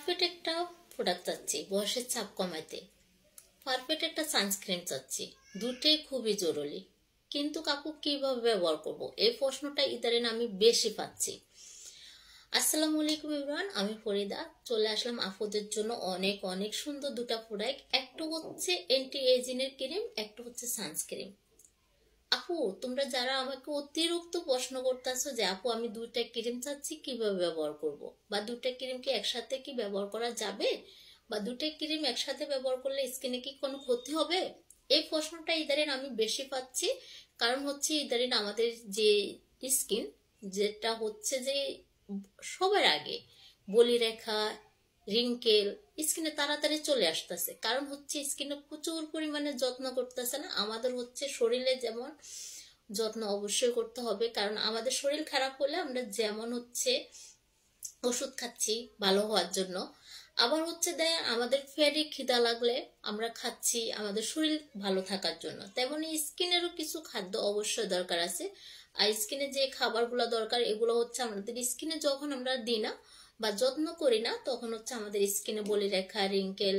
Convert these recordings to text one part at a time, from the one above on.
Perfect একটা product চাচ্ছি বয়সের চাপ কমাইতে, পারফেক্ট একটা সানস্ক্রিন চাচ্ছি, দুটোই খুবই জরুরি। কিন্তু কাকু কিভাবে ব্যবহার করব, এই প্রশ্নটা ইদারিং আমি বেশি পাচ্ছি। আসসালামু আলাইকুম এভরিওয়ান, আমি ফরিদা চলে আসলাম আপুদের জন্য অনেক অনেক সুন্দর দুটা প্রোডাক্ট। একটা হচ্ছে অ্যান্টি এজিং এর ক্রিম, একটা হচ্ছে সানস্ক্রিন। আপু তোমরা যারা আমাকে অতিরিক্ত প্রশ্ন করতেছো যে আপু আমি দুইটা ক্রিম চাচ্ছি কিভাবে ব্যবহার করব, বা দুইটা ক্রিম কি একসাথে কি ব্যবহার করা যাবে, বা দুইটা ক্রিম একসাথে ব্যবহার করলে স্কিনে কি কোনো ক্ষতি হবে, এই প্রশ্নটা ইদারিং আমি বেশি পাচ্ছি। কারণ হচ্ছে ইদারিং আমাদের যে স্কিন, যেটা হচ্ছে যে সবার আগে বলিরেখা, রিঙ্কেল স্কিনে তাড়াতাড়ি চলে আসতেছে। কারণ হচ্ছে স্কিনে প্রচুর পরিমাণে যত্ন করতেছে না। আমাদের হচ্ছে শরীরে যেমন যত্ন অবশ্যই করতে হবে, কারণ আমাদের শরীর খারাপ হলে আমরা যেমন হচ্ছে ওষুধ খাচ্ছি ভালো হওয়ার জন্য, আবার হচ্ছে দেয় আমাদের পেটে খিদা লাগলে আমরা খাচ্ছি আমাদের শরীর ভালো থাকার জন্য, তেমনি স্কিনেরও কিছু খাদ্য অবশ্যই দরকার আছে। আর স্কিনে যে খাবারগুলো দরকার এগুলো হচ্ছে আমাদের স্কিনে যখন আমরা দিই না বা যত্ন করি না, তখন হচ্ছে আমাদের স্কিনে বলিরেখা, রিঙ্কেল,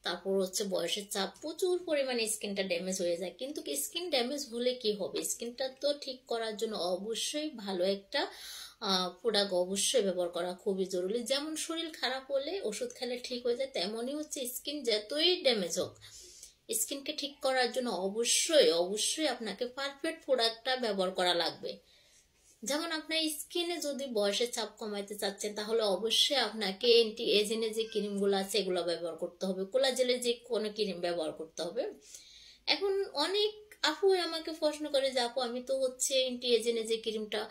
তারপর হচ্ছে বয়সের চাপ, প্রচুর পরিমাণে স্কিনটা ড্যামেজ হয়ে যায়। কিন্তু স্কিন ড্যামেজ হলে কি হবে, স্কিনটা তো ঠিক করার জন্য অবশ্যই ভালো একটা প্রোডাক্ট অবশ্যই ব্যবহার করা খুবই জরুরি। যেমন শরীর খারাপ হলে ওষুধ খেলে ঠিক হয়ে যায়, তেমনই হচ্ছে স্কিন যতই ড্যামেজ হোক স্কিনকে ঠিক করার জন্য অবশ্যই অবশ্যই আপনাকে পারফেক্ট প্রোডাক্টটা ব্যবহার করা লাগবে। যেমন আপনার স্কিনে যদি বয়সের চাপ কমাইতে চাচ্ছেন, তাহলে অবশ্যই আপনাকে অ্যান্টি এজিং এর যে ক্রিমগুলো আছে এগুলো ব্যবহার করতে হবে, কোলাজেলের যে কোনো ক্রিম ব্যবহার করতে হবে। এখন অনেক আপু আমাকে প্রশ্ন করে যে আপু আমি তো হচ্ছে অ্যান্টি এজিং এর যে ক্রিমটা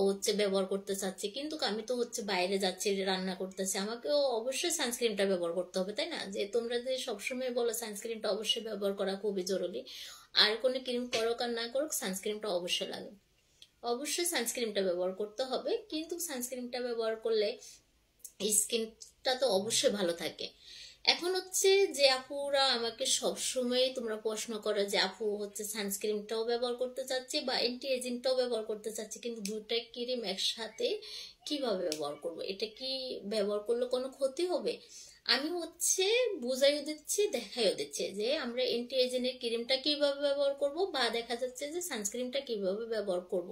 হচ্ছে ব্যবহার করতে চাচ্ছি, কিন্তু আমি তো হচ্ছে বাইরে যাচ্ছি রান্না করতেছি, আমাকেও অবশ্যই সানস্ক্রিনটা ব্যবহার করতে হবে, তাই না? যে তোমরা যে সবসময় বলো সানস্ক্রিনটা অবশ্যই ব্যবহার করা খুবই জরুরি, আর কোনো ক্রিম করুক আর না করুক সানস্ক্রিনটা অবশ্যই লাগে। অবশ্যই সানস্ক্রিনটা ব্যবহার করতে হবে, কিন্তু সানস্ক্রিনটা ব্যবহার করলে স্কিনটা তো অবশ্যই ভালো থাকে। এখন হচ্ছে যে আপুরা আমাকে সবসময় তোমরা প্রশ্ন করো যে আপু হচ্ছে সানস্ক্রিনটাও ব্যবহার করতে চাচ্ছি বা অ্যান্টি এজিংটাও ব্যবহার করতে চাচ্ছি, কিন্তু দুইটা ক্রিম একসাথে কিভাবে ব্যবহার করব, এটা কি ব্যবহার করলে কোনো ক্ষতি হবে? আমি হচ্ছে বুঝাইও দিচ্ছি দেখাইও দিচ্ছি যে আমরা অ্যান্টি এজিং এর ক্রিমটা কিভাবে ব্যবহার করব, বা দেখা যাচ্ছে যে সানস্ক্রিনটা কিভাবে ব্যবহার করব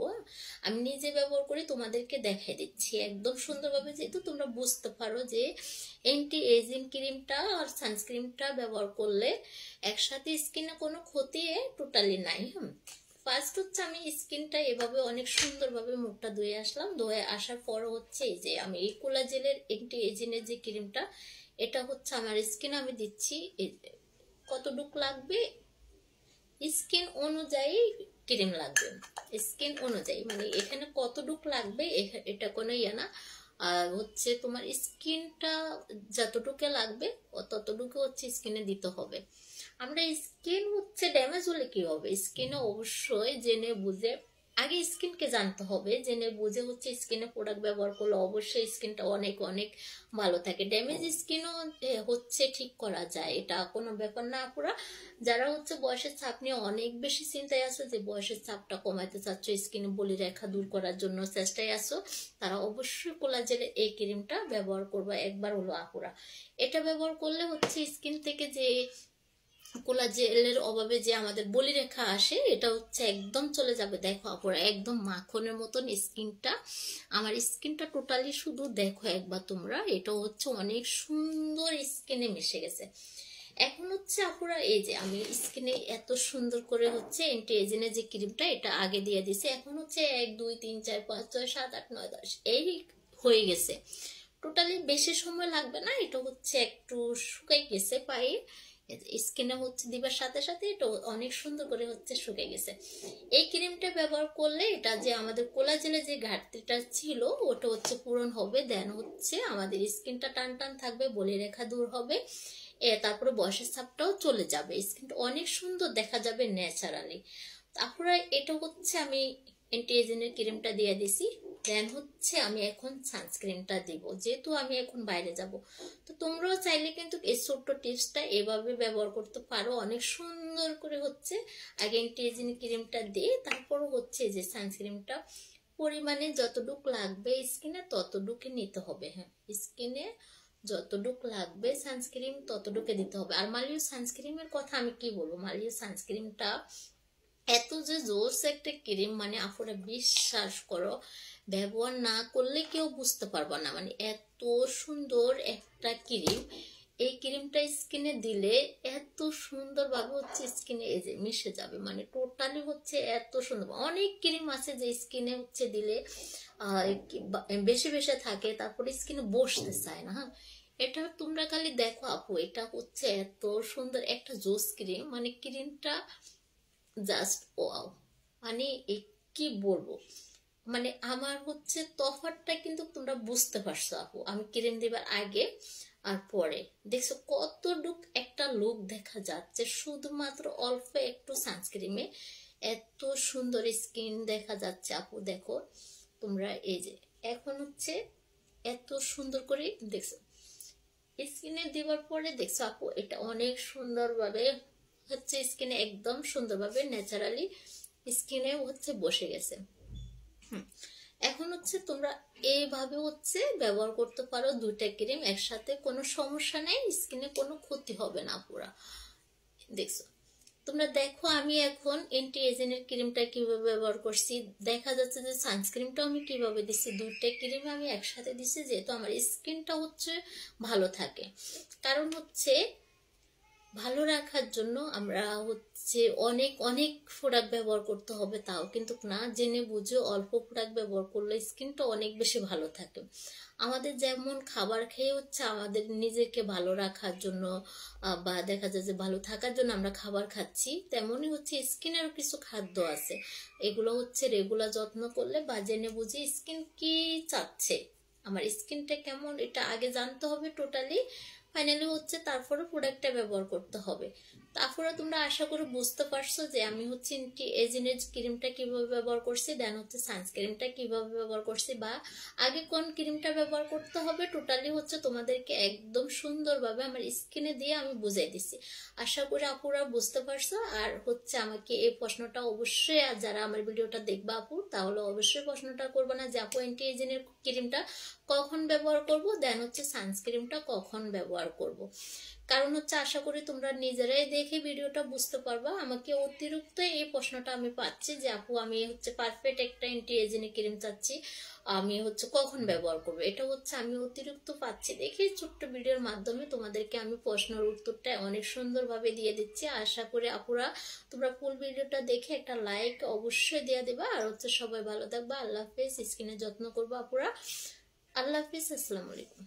আমি নিজে ব্যবহার করি তোমাদেরকে দেখাই দিচ্ছি একদম সুন্দরভাবে, যেহেতু তোমরা বুঝতে পারো যে অ্যান্টি এজিং ক্রিমটা আর সানস্ক্রিনটা ব্যবহার করলে একসাথে স্কিনে কোনো ক্ষতি টোটালি নাই। ফার্স্ট হচ্ছে আমি স্কিনটা এভাবে অনেক সুন্দরভাবে মুখটা ধুয়ে আসলাম, ধুয়ে আসার পর হচ্ছে এই যে আমি এই কোলাজেলের অ্যান্টি এজিং এর যে ক্রিমটা, এটা হচ্ছে আমার স্কিনে আমি দিচ্ছি। কতটুকু লাগবে স্কিন অনুযায়ী ক্রিম লাগবে, স্কিন অনুযায়ী মানে এখানে কতটুকু লাগবে এটা কোনো ইয়ে না। আর হচ্ছে তোমার স্কিনটা যতটুকু লাগবে ততটুকু হচ্ছে স্কিনে দিতে হবে। আমরা স্কিন হচ্ছে ড্যামেজ হলে কি হবে, স্কিনে অবশ্যই জেনে বুঝে আগে স্কিনকে জানতে হবে, জেনে বুঝে হচ্ছে স্কিনে প্রোডাক্ট ব্যবহার করলে অবশ্যই স্কিনটা অনেক অনেক ভালো থাকে। ড্যামেজ স্কিনও হচ্ছে ঠিক করা যায়, এটা কোনো ব্যাপার না। আপুরা যারা হচ্ছে বয়সের চাপ নিয়ে অনেক বেশি চিন্তায় আছো, যে বয়সের চাপটা কমাইতে চাচ্ছ, স্কিনে বলিরেখা দূর করার জন্য চেষ্টায় আছো, তারা অবশ্যই কোলাজেলের এই ক্রিমটা ব্যবহার করবে একবার হলো আপুরা। এটা ব্যবহার করলে হচ্ছে স্কিন থেকে যে কোলাজেলের অভাবে যে আমাদের বলিরেখা আসে এটা হচ্ছে একদম চলে যাবে। দেখো আপুরা একদম মাখনের মতন স্কিনটা, আমার স্কিনটা টোটালি শুধু দেখো একবার তোমরা, এটা হচ্ছে অনেক সুন্দর স্কিনে মিশে গেছে। এখন হচ্ছে আপুরা এই যে আমি স্কিনে এত সুন্দর করে হচ্ছে অ্যান্টি এজিং এর যে ক্রিমটা এটা আগে দিয়ে দিছি, এখন হচ্ছে 1 2 3 4 5 6 7 8 9 10 এই হয়ে গেছে। টোটালি বেশি সময় লাগবে না, এটা হচ্ছে একটু শুকাই গেছে পায়ে, স্কিনে হচ্ছে দিবার সাথে সাথে এটা অনেক সুন্দর করে হচ্ছে শুকিয়ে গেছে। এই ক্রিমটা ব্যবহার করলে এটা যে আমাদের কোলাজেলে যে ঘাটতিটা ছিল ওটা হচ্ছে পূরণ হবে, দেন হচ্ছে আমাদের স্কিনটা টান টান থাকবে, বলিরেখা দূর হবে, তারপরে বয়সের ছাপটাও চলে যাবে, স্কিনটা অনেক সুন্দর দেখা যাবে ন্যাচারালি। তারপরে এটা হচ্ছে আমি অ্যান্টি এজিং এর ক্রিমটা দিয়ে দিছি, দেন হচ্ছে আমি এখন সানস্ক্রিনটা দিব, যেহেতু আমি এখন বাইরে যাব। তো তোমরাও চাইলে কিন্তু এই ছোট্ট টিপসটা এভাবে ব্যবহার করতে পারো, অনেক সুন্দর করে হচ্ছে আগে অ্যান্টি এজিং ক্রিমটা দিয়ে তারপর হচ্ছে যে সানস্ক্রিনটা পরিমাণে যতটুকু লাগবে স্কিনে ততটুকু নিতে হবে। হ্যাঁ স্কিনে যতটুকু লাগবে সানস্ক্রিন ততটুকু দিতে হবে। আর মালিও সানস্ক্রিমের কথা আমি কি বলবো, মালিও সানস্ক্রিনটা এত যে জোস একটা ক্রিম, মানে আপনারা বিশ্বাস করো ব্যবহার না করলে কেউ বুঝতে পারবে না, মানে এত সুন্দর একটা ক্রিম। এই ক্রিমটা স্কিনে দিলে এত সুন্দরভাবে হচ্ছে স্কিনে এই যে মিশে যাবে, মানে টোটালি হচ্ছে এত সুন্দর। অনেক ক্রিম আছে যে স্কিনে হচ্ছে দিলে বেশি বেশি থাকে, তারপরে স্কিনে বসতে চায় না। হ্যাঁ, এটা তোমরা খালি দেখো আপু, এটা হচ্ছে এত সুন্দর একটা জোস ক্রিম, মানে ক্রিমটা জাস্ট ওয়াও। মানে কি বলবো, মানে আমার হচ্ছে তফাৎটা কিন্তু তোমরা বুঝতে পারছো আপু, আমি ক্রিম দিবার আগে আর পরে দেখছো কতটুক একটা লুক দেখা যাচ্ছে শুধুমাত্র অল্প একটু সানস্ক্রিমে। এত সুন্দর স্কিন দেখা যাচ্ছে আপু, দেখো তোমরা এই যে এখন হচ্ছে এত সুন্দর করে দেখছো স্কিনে দেওয়ার পরে দেখছো আপু, এটা অনেক সুন্দরভাবে হচ্ছে স্কিনে একদম সুন্দরভাবে ন্যাচারালি স্কিনে হচ্ছে বসে গেছে। এখন হচ্ছে তোমরা এইভাবে হচ্ছে ব্যবহার করতে পারো দুইটা ক্রিম একসাথে, কোনো সমস্যা নেই, স্কিনে কোনো ক্ষতি হবে না পুরা। দেখছো তোমরা দেখো আমি এখন এন্টি এজেন্টের ক্রিমটা কিভাবে ব্যবহার করছি, দেখা যাচ্ছে যে সানস্ক্রিনটাও আমি কিভাবে দিচ্ছি, দুইটা ক্রিম আমি একসাথে দিচ্ছি যেহেতু আমার স্কিনটা হচ্ছে ভালো থাকে। কারণ হচ্ছে ভালো রাখার জন্য আমরা হচ্ছে অনেক অনেক প্রোডাক্ট ব্যবহার করতে হবে, তাও কিন্তু না, জেনে বুঝে অল্প প্রোডাক্ট ব্যবহার করলে স্কিনটা অনেক বেশি ভালো থাকে। আমাদের যেমন খাবার খেয়ে হচ্ছে আমাদের নিজেকে ভালো রাখার জন্য বা দেখা যায় যে ভালো থাকার জন্য আমরা খাবার খাচ্ছি, তেমনই হচ্ছে স্কিনেরও কিছু খাদ্য আছে, এগুলো হচ্ছে রেগুলার যত্ন করলে বা জেনে বুঝে স্কিন কি চাচ্ছে, আমার স্কিনটা কেমন এটা আগে জানতে হবে টোটালি, ফাইনালি হচ্ছে তারপরে প্রোডাক্টটা ব্যবহার করতে হবে। তারপরে তোমরা আশা করে বুঝতে পারছো যে আমি হচ্ছে এজিনেজ ক্রিমটা কিভাবে ব্যবহার করছি, দেন হচ্ছে সানস্ক্রিনটা কিভাবে ব্যবহার করছি, বা আগে কোন ক্রিমটা ব্যবহার করতে হবে, টোটালি হচ্ছে তোমাদেরকে একদম সুন্দরভাবে আমার স্কিনে দিয়ে আমি বুঝাই দিছি। আশা করি আপুরা বুঝতে পারছো। আর হচ্ছে আমাকে এই প্রশ্নটা অবশ্যই, আর যারা আমার ভিডিওটা দেখবা আপু, তাহলে অবশ্যই প্রশ্নটা করবো না যে আপু অ্যান্টি এজিনের ক্রিমটা কখন ব্যবহার করব, দেন হচ্ছে সানস্ক্রিনটা কখন ব্যবহার করব। কারণ হচ্ছে আশা করি তোমরা নিজেরাই দেখে ভিডিওটা বুঝতে পারবা। আমাকে অতিরিক্ত এই প্রশ্নটা আমি পাচ্ছি যে আপু আমি হচ্ছে পারফেক্ট একটা অ্যান্টি এজিনিক ক্রিম চাচ্ছি, আমি হচ্ছে কখন ব্যবহার করব, এটা হচ্ছে আমি অতিরিক্ত পাচ্ছি দেখে ছোট্ট ভিডিওর মাধ্যমে তোমাদেরকে আমি প্রশ্নের উত্তরটা অনেক সুন্দরভাবে দিয়ে দিচ্ছি। আশা করি আপুরা তোমরা ফুল ভিডিওটা দেখে একটা লাইক অবশ্যই দিয়ে দিবা। আর হচ্ছে সবাই ভালো থাকবা, আল্লাহ হাফেজ, স্কিনের যত্ন করবো আপুরা, আল্লাহ হাফিজ, আসসালামু আলাইকুম।